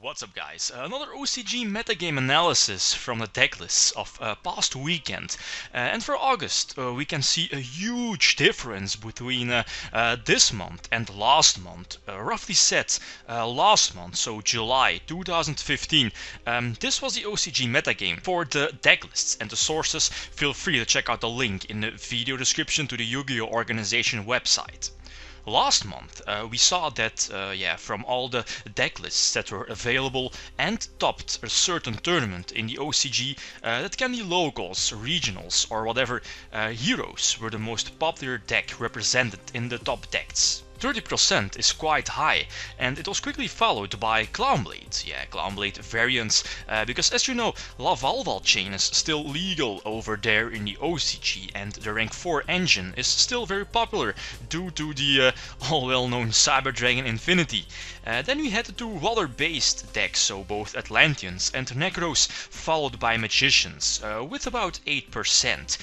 What's up guys, another OCG metagame analysis from the decklists of past weekend. And for August we can see a huge difference between this month and last month. Roughly said, last month, so July 2015, this was the OCG metagame. For the decklists and the sources, feel free to check out the link in the video description to the Yu-Gi-Oh! Organization website. Last month we saw that from all the decklists that were available and topped a certain tournament in the OCG, that can be locals, regionals or whatever, heroes were the most popular deck represented in the top decks. 30% is quite high, and it was quickly followed by Clownblade. Yeah, Clownblade variants, because as you know, Lavalval chain is still legal over there in the OCG, and the rank 4 engine is still very popular due to the all well-known Cyber Dragon Infinity. Then we had the two water-based decks, so both Atlanteans and Necros, followed by Magicians, with about 8%.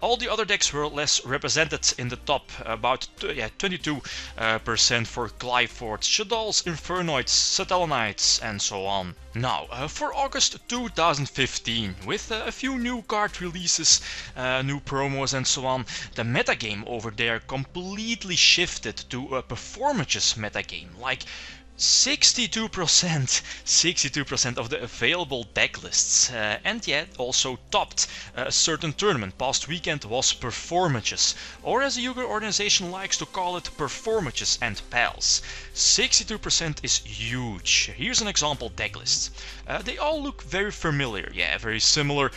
All the other decks were less represented in the top, about 22% for Glyfords, Shaddolls, Infernoids, Satellanites and so on. Now, for August 2015, with a few new card releases, new promos and so on, the metagame over there completely shifted to a Performages metagame. Like 62% of the available decklists, and yet also topped a certain tournament. Past weekend was Performages, or as the Yu-Gi-Oh! Organization likes to call it, Performages and Pals. 62% is huge. Here's an example decklist. They all look very familiar, yeah, very similar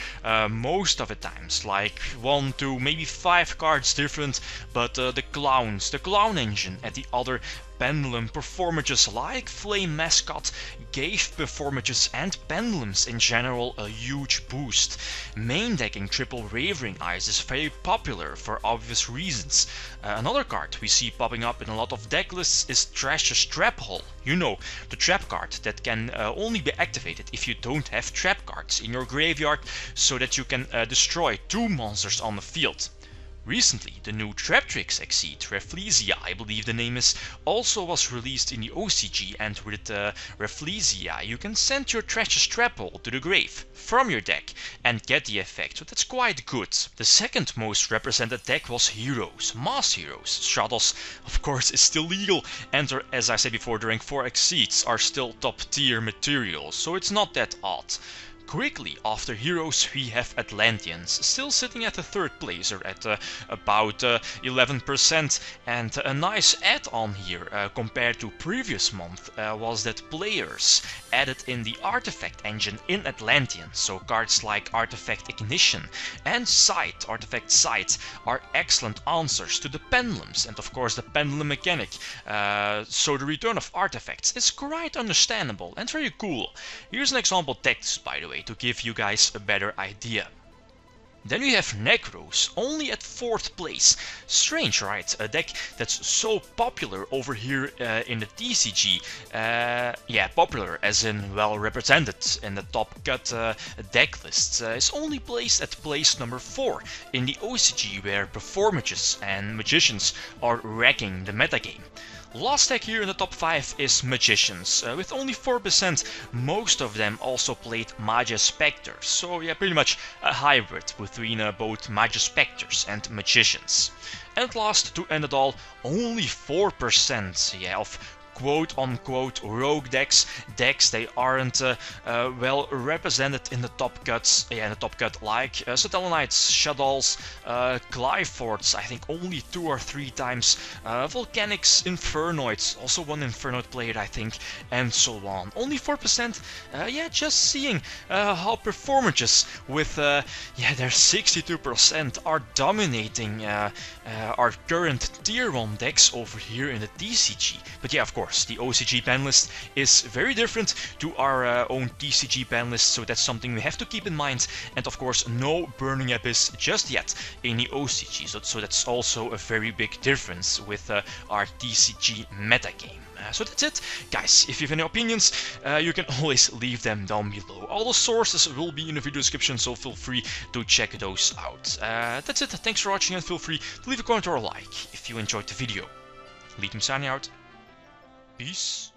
most of the times, like 1 to maybe 5 cards different, but the clowns, the clown engine at the other Pendulum Performages like Flame Mascot gave Performages and Pendulums in general a huge boost. Main decking Triple Ravering Eyes is very popular for obvious reasons. Another card we see popping up in a lot of decklists is Trash's Trap Hole. You know, the trap card that can only be activated if you don't have trap cards in your graveyard, so that you can destroy 2 monsters on the field. Recently, the new Traptrix Exceed, Rafflesia, I believe the name is, also was released in the OCG, and with Rafflesia you can send your Trash's Trap Hole to the grave from your deck and get the effect, so that's quite good. The second most represented deck was Heroes, Mass Heroes. Shadows, of course, is still legal, and as I said before, the rank 4 Exceeds are still top tier materials, so it's not that odd. Quickly after Heroes we have Atlanteans, still sitting at the third placer at about 11%, and a nice add-on here compared to previous month was that players added in the artifact engine in Atlantean, so cards like Artifact Ignition and Sight, Artifact Sight, are excellent answers to the Pendulums and of course the Pendulum mechanic, so the return of artifacts is quite understandable and very cool. Here's an example text, by the way, to give you guys a better idea. Then we have Necros, only at 4th place. Strange, right? A deck that's so popular over here in the TCG. Yeah, popular as in well represented in the top cut deck lists. Is only placed at place number 4 in the OCG, where Performages and Magicians are wrecking the metagame. Last deck here in the top 5 is Magicians, with only 4%, most of them also played Majespecters, so yeah, pretty much a hybrid between both Majespecters and Magicians. And last, to end it all, only 4% of quote-unquote rogue decks. They aren't well represented in the top cuts, yeah, in the top cut, like Satellanites, Shaddolls, Glyfords, I think only 2 or 3 times, Volcanics, Infernoids, also one Infernoid player I think, and so on. Only 4%, yeah, just seeing how Performages with their 62% are dominating our current tier 1 decks over here in the TCG. But yeah, of course, the OCG ban list is very different to our own TCG ban list, so that's something we have to keep in mind. And of course, no Burning Abyss just yet in the OCG, so that's also a very big difference with our TCG metagame. So that's it, guys. If you have any opinions, you can always leave them down below. All the sources will be in the video description, so feel free to check those out. That's it, thanks for watching, and feel free to leave a comment or a like if you enjoyed the video. Lithium signing out. Peace.